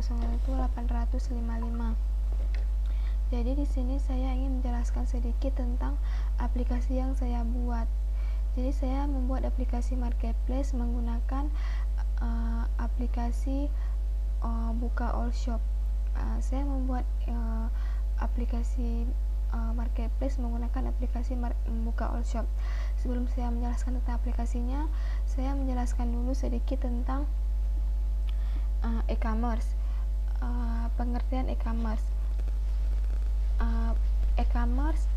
855. Jadi di sini saya ingin menjelaskan sedikit tentang aplikasi yang saya buat. Jadi saya membuat aplikasi marketplace menggunakan aplikasi Buka All Shop. Saya membuat aplikasi marketplace menggunakan aplikasi Buka All Shop. Sebelum saya menjelaskan tentang aplikasinya, saya menjelaskan dulu sedikit tentang e-commerce. Pengertian e-commerce. E-commerce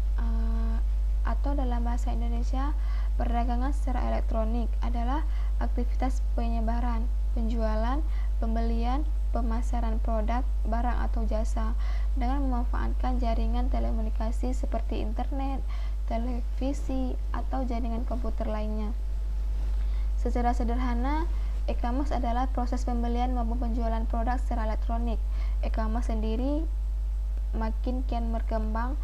atau dalam bahasa Indonesia perdagangan secara elektronik adalah aktivitas penyebaran, penjualan, pembelian, pemasaran produk, barang atau jasa dengan memanfaatkan jaringan telekomunikasi seperti internet, televisi, atau jaringan komputer lainnya. Secara sederhana, e-commerce adalah proses pembelian maupun penjualan produk secara elektronik. E-commerce sendiri makin kian berkembang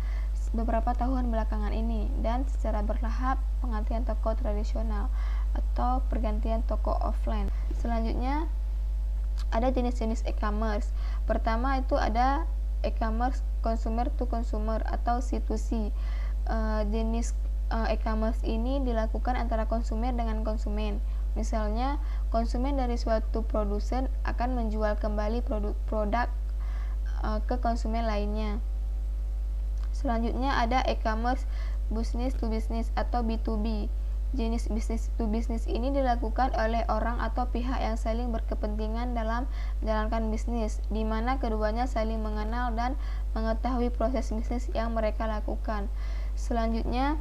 beberapa tahun belakangan ini, dan secara bertahap penggantian toko tradisional atau pergantian toko offline. Selanjutnya ada jenis-jenis e-commerce. Pertama itu ada e-commerce consumer to consumer atau C2C. Jenis e-commerce ini dilakukan antara konsumen dengan konsumen. Misalnya, konsumen dari suatu produsen akan menjual kembali produk ke konsumen lainnya. Selanjutnya ada e-commerce business to business atau B2B. Jenis business to business ini dilakukan oleh orang atau pihak yang saling berkepentingan dalam menjalankan bisnis, di mana keduanya saling mengenal dan mengetahui proses bisnis yang mereka lakukan. Selanjutnya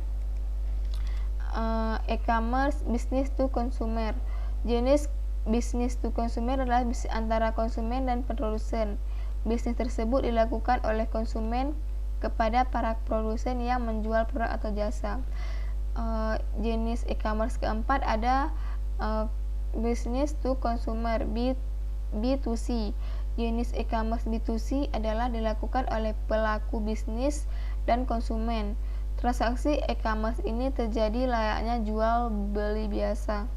e-commerce business to consumer. Jenis business to consumer adalah bisnis antara konsumen dan produsen. Bisnis tersebut dilakukan oleh konsumen kepada para produsen yang menjual produk atau jasa. Jenis e-commerce keempat ada business to consumer B2C. Jenis e-commerce B2C adalah dilakukan oleh pelaku bisnis dan konsumen. Transaksi e-commerce ini terjadi layaknya jual beli biasa.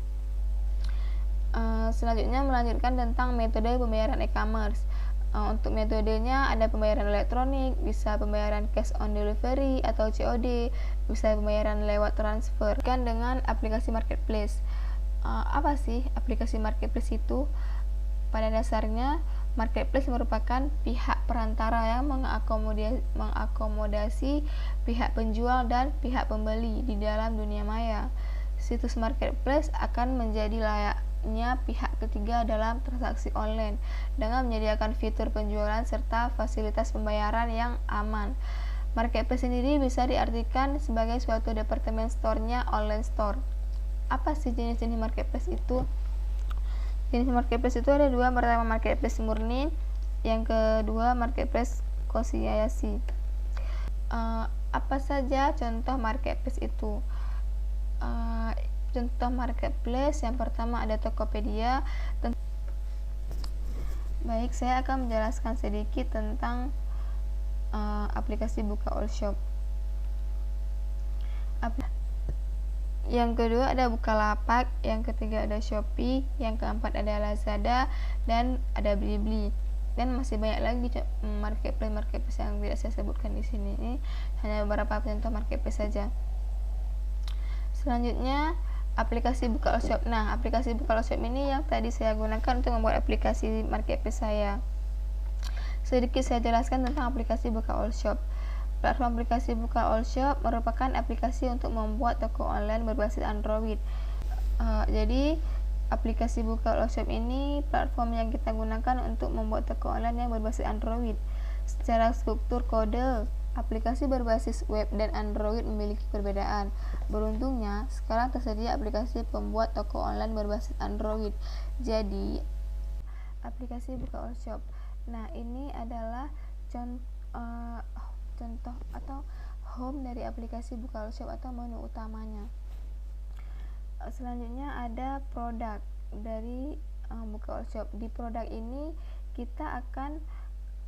Selanjutnya melanjutkan tentang metode pembayaran e-commerce. Untuk metodenya ada pembayaran elektronik, bisa pembayaran cash on delivery atau COD, bisa pembayaran lewat transfer. Dengan aplikasi marketplace. Apa sih aplikasi marketplace itu? Pada dasarnya, marketplace merupakan pihak perantara yang mengakomodasi pihak penjual dan pihak pembeli di dalam dunia maya. Situs marketplace akan menjadi layaknya pihak ketiga dalam transaksi online dengan menyediakan fitur penjualan serta fasilitas pembayaran yang aman. Marketplace sendiri bisa diartikan sebagai suatu departemen store-nya online store. Apa sih jenis-jenis marketplace itu? Jenis marketplace itu ada dua. Pertama, marketplace murni, yang kedua marketplace konsiliasi. Apa saja contoh marketplace itu? Contoh marketplace yang pertama ada Tokopedia. Baik, saya akan menjelaskan sedikit tentang aplikasi Buka All Shop. Yang kedua ada Bukalapak, yang ketiga ada Shopee, yang keempat ada Lazada, dan ada Blibli. Dan masih banyak lagi marketplace yang tidak saya sebutkan di sini. Ini hanya beberapa contoh marketplace saja. Selanjutnya aplikasi Buka All Shop. Nah, aplikasi Buka All Shop ini yang tadi saya gunakan untuk membuat aplikasi marketplace saya. Sedikit saya jelaskan tentang aplikasi Buka All Shop. Platform aplikasi Buka All Shop merupakan aplikasi untuk membuat toko online berbasis Android. Jadi aplikasi Buka All Shop ini platform yang kita gunakan untuk membuat toko online yang berbasis Android. Secara struktur kode, aplikasi berbasis web dan Android memiliki perbedaan. Beruntungnya, sekarang tersedia aplikasi pembuat toko online berbasis Android. Jadi, aplikasi Buka All Shop. Nah, ini adalah contoh atau home dari aplikasi Buka All Shop atau menu utamanya. Selanjutnya ada produk dari Buka All Shop. Di produk ini kita akan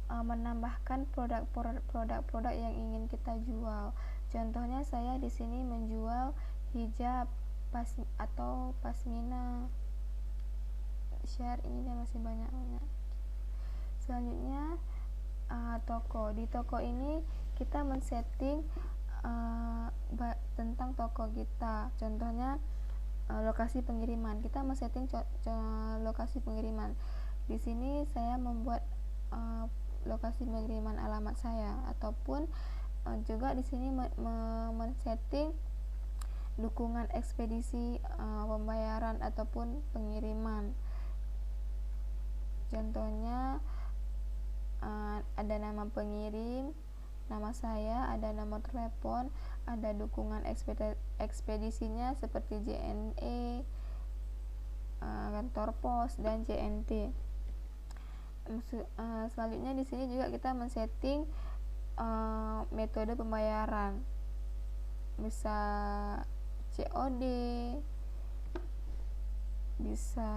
menambahkan produk-produk yang ingin kita jual. Contohnya saya di sini menjual hijab atau pasmina. Share ini masih banyak. Selanjutnya toko. Di toko ini kita men-setting tentang toko kita. Contohnya lokasi pengiriman. Kita men-setting lokasi pengiriman. Di sini saya membuat lokasi pengiriman alamat saya, ataupun juga di sini men-setting dukungan ekspedisi, pembayaran ataupun pengiriman. Contohnya ada nama pengirim, nama saya, ada nomor telepon, ada dukungan ekspedisinya seperti JNE, kantor pos, dan JNT. Selanjutnya di sini juga kita men-setting metode pembayaran, bisa COD, bisa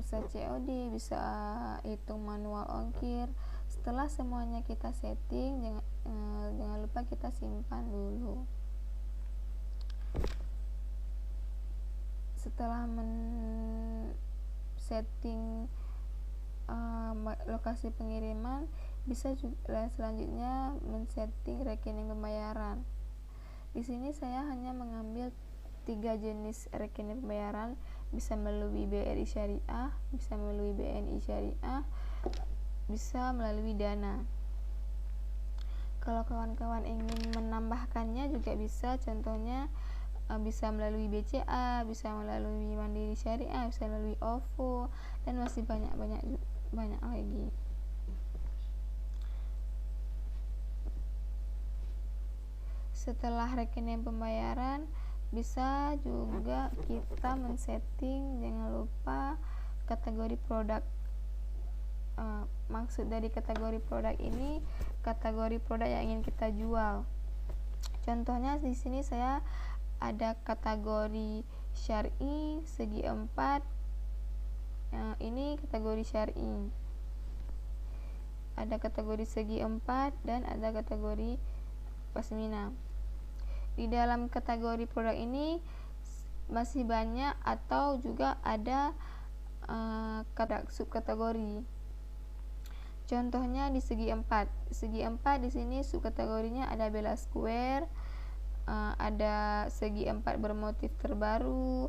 COD, bisa hitung manual ongkir. Setelah semuanya kita setting, jangan lupa kita simpan dulu. Setelah setting lokasi pengiriman, bisa juga selanjutnya men-setting rekening pembayaran. Di sini saya hanya mengambil 3 jenis rekening pembayaran, bisa melalui BRI Syariah, bisa melalui BNI Syariah, bisa melalui Dana. Kalau kawan-kawan ingin menambahkannya juga bisa, contohnya bisa melalui BCA, bisa melalui Mandiri Syariah, bisa melalui OVO, dan masih banyak lagi. Setelah rekening pembayaran, bisa juga kita men-setting, jangan lupa, kategori produk. Maksud dari kategori produk ini, kategori produk yang ingin kita jual. Contohnya di sini saya ada kategori syar'i segi 4. Ini kategori syar'i. Ada kategori segi 4 dan ada kategori pasmina. Di dalam kategori produk ini masih banyak atau juga ada subkategori. Contohnya di segi 4. Segi 4 di sini subkategorinya ada Bella Square, ada segi 4 bermotif terbaru,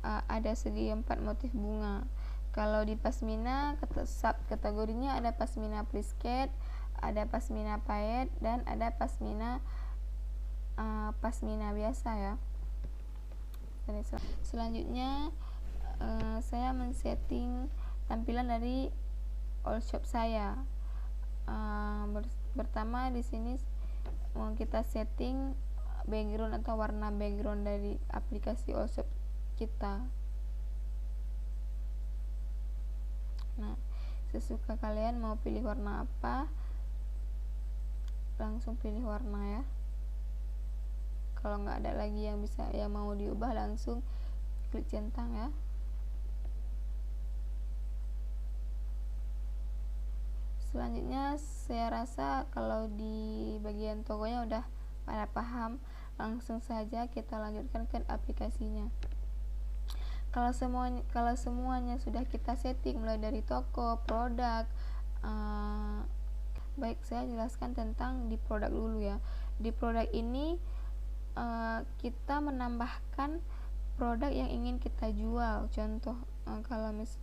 ada segi 4 motif bunga. Kalau di pasmina, subkategorinya ada pasmina prisket, ada pasmina paet, dan ada pasmina biasa ya. Selanjutnya saya men-setting tampilan dari all shop saya. Pertama di sini mau kita setting background atau warna background dari aplikasi all shop kita. Nah, sesuka kalian mau pilih warna apa, langsung pilih warna ya. Kalau nggak ada lagi yang mau diubah, langsung klik centang ya. Selanjutnya saya rasa kalau di bagian tokonya udah pada paham, langsung saja kita lanjutkan ke aplikasinya. Kalau semuanya sudah kita setting, mulai dari toko, produk, baik saya jelaskan tentang di produk dulu ya. Di produk ini kita menambahkan produk yang ingin kita jual.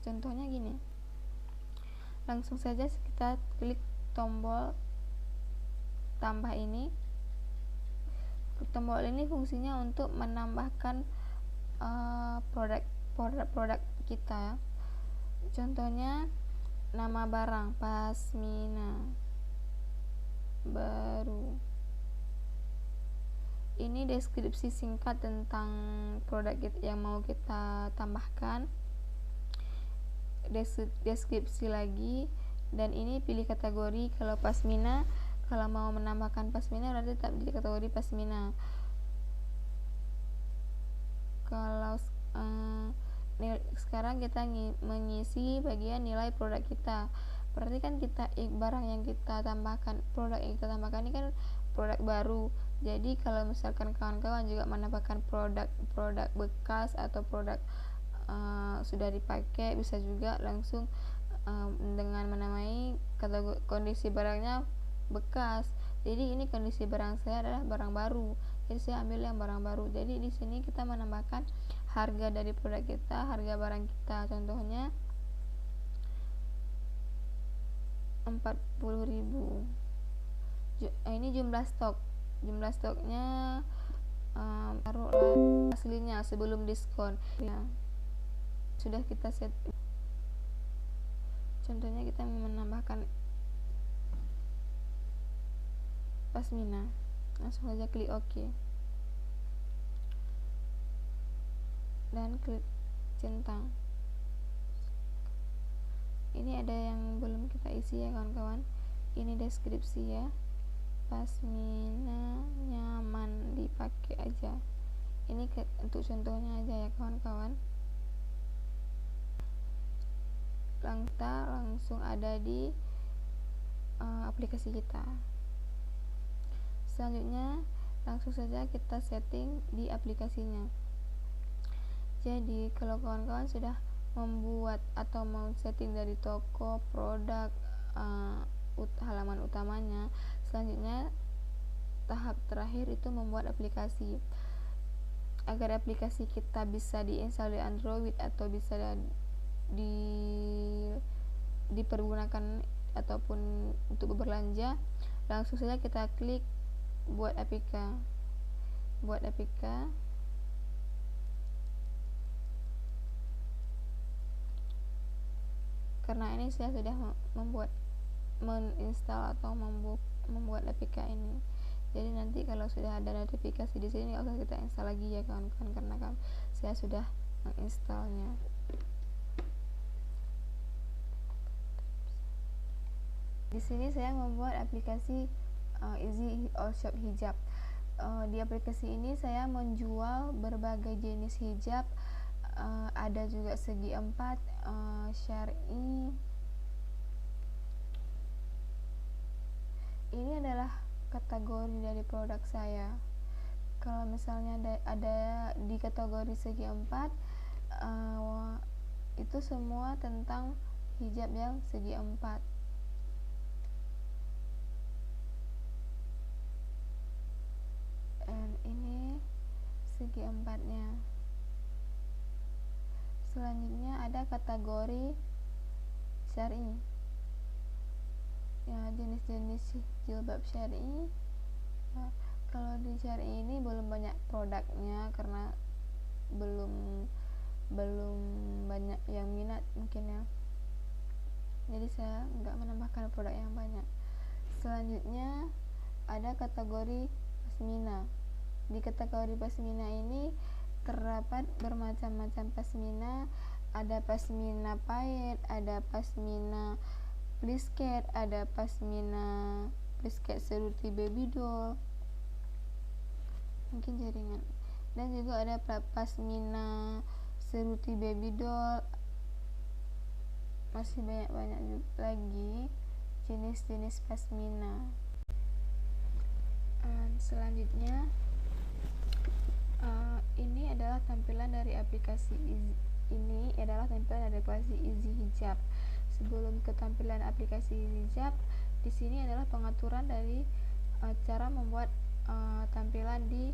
Contohnya gini, langsung saja kita klik tombol tambah ini. Tombol ini fungsinya untuk menambahkan produk kita. Contohnya nama barang pasmina baru. Ini deskripsi singkat tentang produk yang mau kita tambahkan, deskripsi lagi, dan ini pilih kategori. Kalau pasmina, kalau mau menambahkan pasmina berarti tetap di kategori pasmina. Kalau sekarang kita mengisi bagian nilai produk kita, berarti kan barang yang kita tambahkan, produk yang kita tambahkan ini kan produk baru. Jadi kalau misalkan kawan-kawan juga menambahkan produk bekas atau produk sudah dipakai, bisa juga langsung dengan menamai kategori kondisi barangnya bekas. Jadi ini kondisi barang saya adalah barang baru, jadi saya ambil yang barang baru. Jadi di sini kita menambahkan harga dari produk kita, harga barang kita. Contohnya 40.000. Ini jumlah stoknya taruhlah aslinya sebelum diskon ya. Sudah kita set. Contohnya kita menambahkan pasmina, langsung saja klik OK dan klik centang. Ini ada yang belum kita isi ya kawan-kawan. Ini deskripsi ya, pasmina nyaman dipakai aja. Ini untuk contohnya aja ya kawan-kawan. Langsung ada di aplikasi kita. Selanjutnya langsung saja kita setting di aplikasinya. Jadi kalau kawan-kawan sudah membuat atau mau setting dari toko, produk, halaman utamanya, selanjutnya tahap terakhir itu membuat aplikasi. Agar aplikasi kita bisa diinstal di Android atau bisa dipergunakan ataupun untuk berbelanja, langsung saja kita klik buat APK. Karena ini saya sudah menginstal atau membuat APK ini. Jadi nanti kalau sudah ada notifikasi di sini nggak usah kita install lagi ya kawan-kawan, karena saya sudah menginstalnya. Di sini saya membuat aplikasi Easy All Shop Hijab. Di aplikasi ini saya menjual berbagai jenis hijab, ada juga segi 4, syar'i. Ini adalah kategori dari produk saya. Kalau misalnya ada di kategori segi 4, itu semua tentang hijab yang segi 4. Dan ini segi 4-nya. Selanjutnya ada kategori syar'i ya, jenis-jenis jilbab syar'i. Nah, kalau di syar'i ini belum banyak produknya karena belum banyak yang minat mungkin ya, jadi saya nggak menambahkan produk yang banyak. Selanjutnya ada kategori pasmina. Di kategori pasmina ini terdapat bermacam-macam pasmina. Ada pasmina paet, ada pasmina plisket, ada pasmina plisket seruti baby doll, mungkin jaringan, dan juga ada pasmina seruti baby doll. Masih banyak lagi jenis-jenis pasmina. Selanjutnya ini adalah tampilan dari aplikasi Easy Hijab. Sebelum ke tampilan aplikasi hijab, di sini adalah pengaturan dari cara membuat tampilan di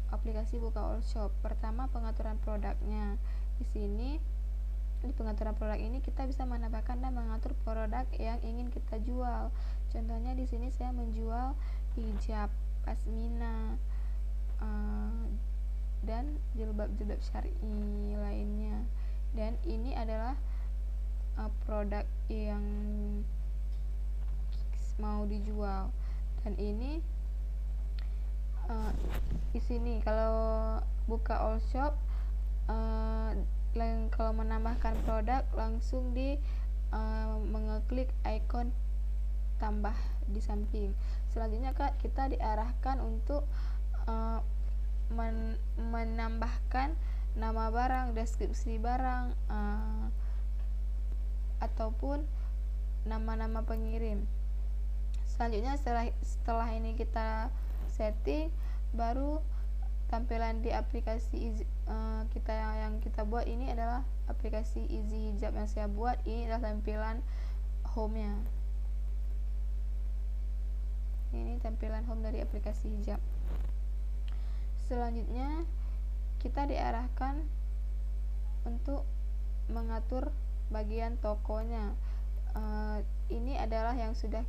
aplikasi Buka All Shop. Pertama, pengaturan produknya. Di sini di pengaturan produk ini kita bisa menambahkan dan mengatur produk yang ingin kita jual. Contohnya di sini saya menjual hijab, pasmina, dan jilbab-jilbab syar'i lainnya. Dan ini adalah produk yang mau dijual. Dan ini di sini kalau Buka All Shop, kalau menambahkan produk langsung mengeklik ikon tambah di samping. Selanjutnya kita diarahkan untuk menambahkan nama barang, deskripsi barang, ataupun nama-nama pengirim. Selanjutnya setelah ini kita setting, baru tampilan di aplikasi yang kita buat ini adalah aplikasi Easy Hijab yang saya buat. Ini adalah tampilan home-nya. Ini tampilan home dari aplikasi hijab. Selanjutnya kita diarahkan untuk mengatur bagian tokonya. Ini adalah yang sudah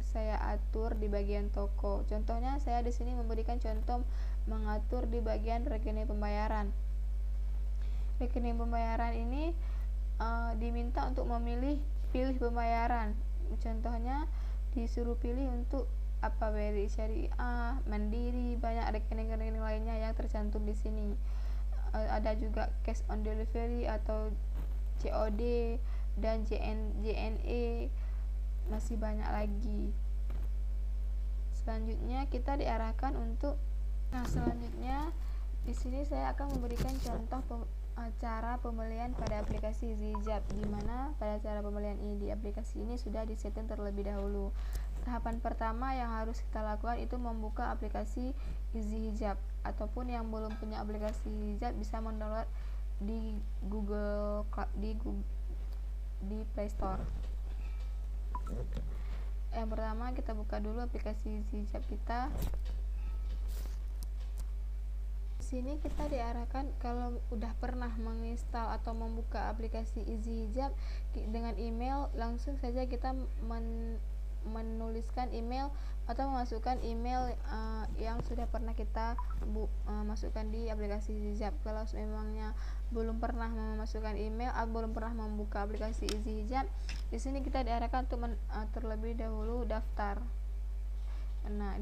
saya atur di bagian toko. Contohnya saya di sini memberikan contoh mengatur di bagian rekening pembayaran. Rekening pembayaran ini diminta untuk pilih pembayaran. Contohnya disuruh pilih untuk BRI Syariah, Mandiri, banyak rekening-rekening lainnya yang tercantum di sini. Ada juga cash on delivery atau COD dan JNE, masih banyak lagi. Selanjutnya kita diarahkan untuk selanjutnya di sini saya akan memberikan contoh cara pembelian pada aplikasi Easy Hijab, di mana pada cara pembelian ini di aplikasi ini sudah disetting terlebih dahulu. Tahapan pertama yang harus kita lakukan itu membuka aplikasi Easy Hijab, ataupun yang belum punya aplikasi hijab bisa mendownload di di Play Store. Yang pertama kita buka dulu aplikasi Easy Hijab kita. Sini kita diarahkan kalau udah pernah menginstal atau membuka aplikasi Easy Hijab dengan email, langsung saja kita menuliskan email atau memasukkan email yang sudah pernah kita masukkan di aplikasi Easy Hijab. Kalau memangnya belum pernah memasukkan email atau belum pernah membuka aplikasi Easy Hijab, di sini kita diarahkan untuk terlebih dahulu daftar. Nah,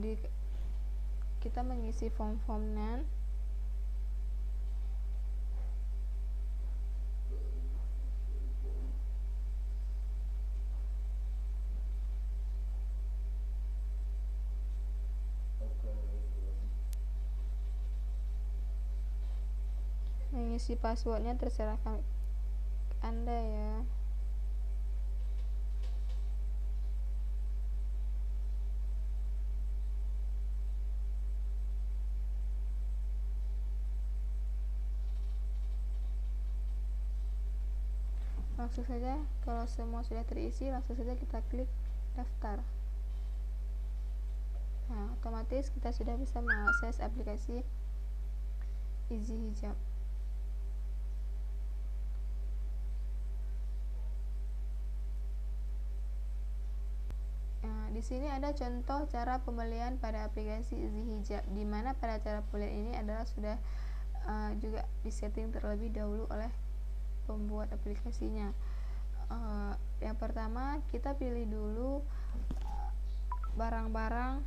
kita mengisi form-formnya. Mengisi passwordnya terserah Anda ya. Langsung saja, kalau semua sudah terisi, langsung saja kita klik daftar. Nah, otomatis kita sudah bisa mengakses aplikasi Easy Hijab. Di sini ada contoh cara pembelian pada aplikasi Easy Hijab, di mana pada cara pembelian ini adalah sudah juga disetting terlebih dahulu oleh pembuat aplikasinya. Yang pertama kita pilih dulu barang-barang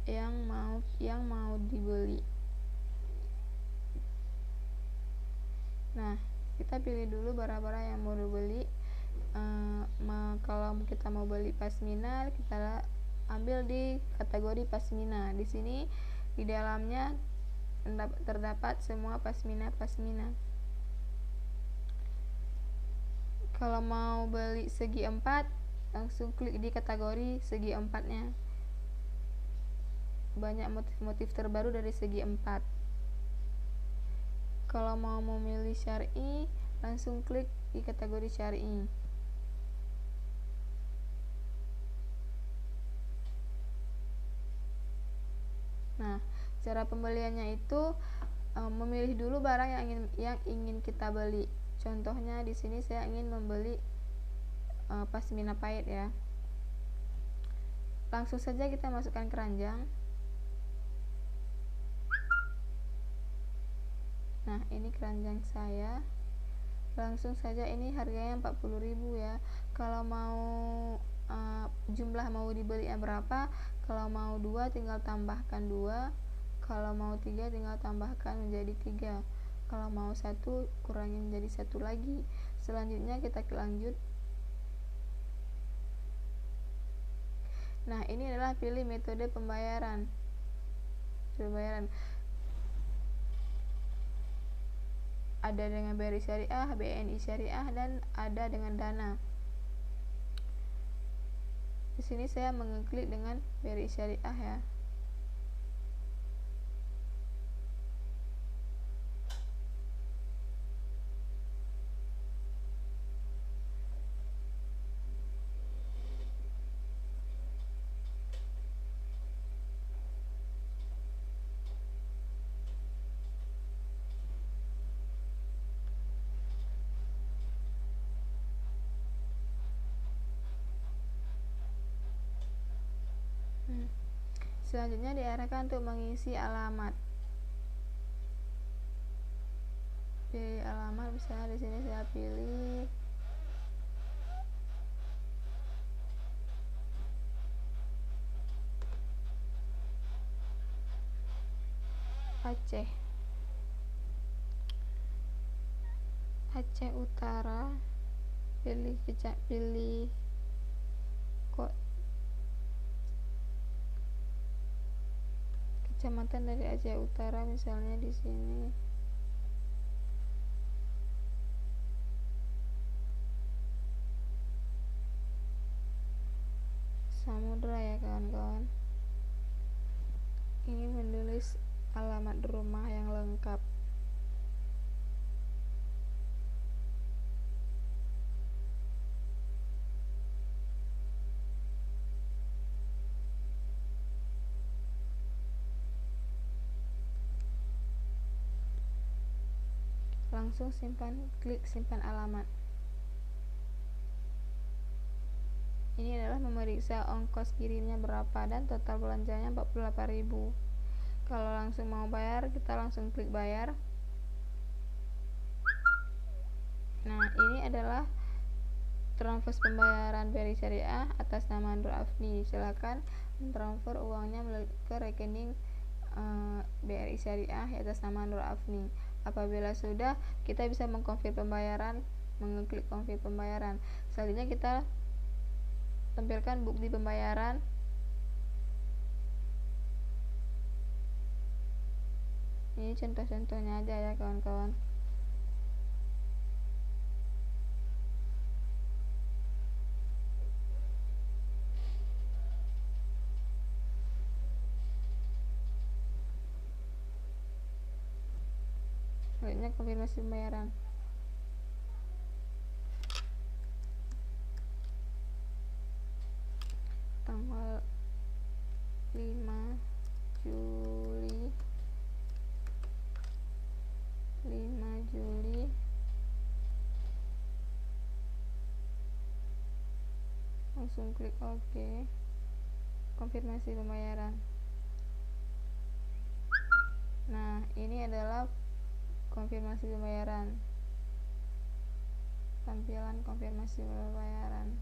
yang mau dibeli. Nah, kita pilih dulu barang-barang yang mau dibeli. Kalau kita mau beli pasmina, kita ambil di kategori pasmina. Di sini di dalamnya terdapat semua pasmina. Kalau mau beli segi 4, langsung klik di kategori segi 4-nya. Banyak motif-motif terbaru dari segi 4. Kalau mau memilih syar'i, langsung klik di kategori syar'i. Nah, cara pembeliannya itu memilih dulu barang yang ingin kita beli. Contohnya di sini saya ingin membeli pasmina pahit ya. Langsung saja kita masukkan keranjang. Nah, ini keranjang saya. Langsung saja, ini harganya 40.000 ya. Kalau mau jumlah mau dibeli berapa, kalau mau 2 tinggal tambahkan 2, kalau mau 3 tinggal tambahkan menjadi 3, kalau mau 1 kurangi menjadi 1 lagi. Selanjutnya kita lanjut. Nah, ini adalah pilih metode pembayaran. Ada dengan BRI Syariah, BNI Syariah, dan ada dengan Dana. Di sini saya mengeklik dengan BRI Syariah ya. Selanjutnya diarahkan untuk mengisi alamat. Pilih alamat, misalnya di sini saya pilih Aceh Utara, pilih kecamatan dari Aceh Utara, misalnya di sini. Samudra ya kawan-kawan. Ini menulis alamat rumah yang lengkap. Langsung klik simpan alamat. Ini adalah memeriksa ongkos kirimnya berapa dan total belanjanya 48.000. Kalau langsung mau bayar, kita langsung klik bayar. Nah, ini adalah transfer pembayaran BRI Syariah atas nama Nur Afni. Silakan mentransfer uangnya ke rekening BRI Syariah atas nama Nur Afni. Apabila sudah, kita bisa mengkonfirmasi pembayaran, mengeklik konfirmasi pembayaran. Selanjutnya kita tampilkan bukti pembayaran. Ini contoh-contohnya aja ya kawan-kawan. Selanjutnya konfirmasi pembayaran. Tanggal 5 Juli langsung klik OK, konfirmasi pembayaran. Nah, ini adalah konfirmasi pembayaran, tampilan konfirmasi pembayaran.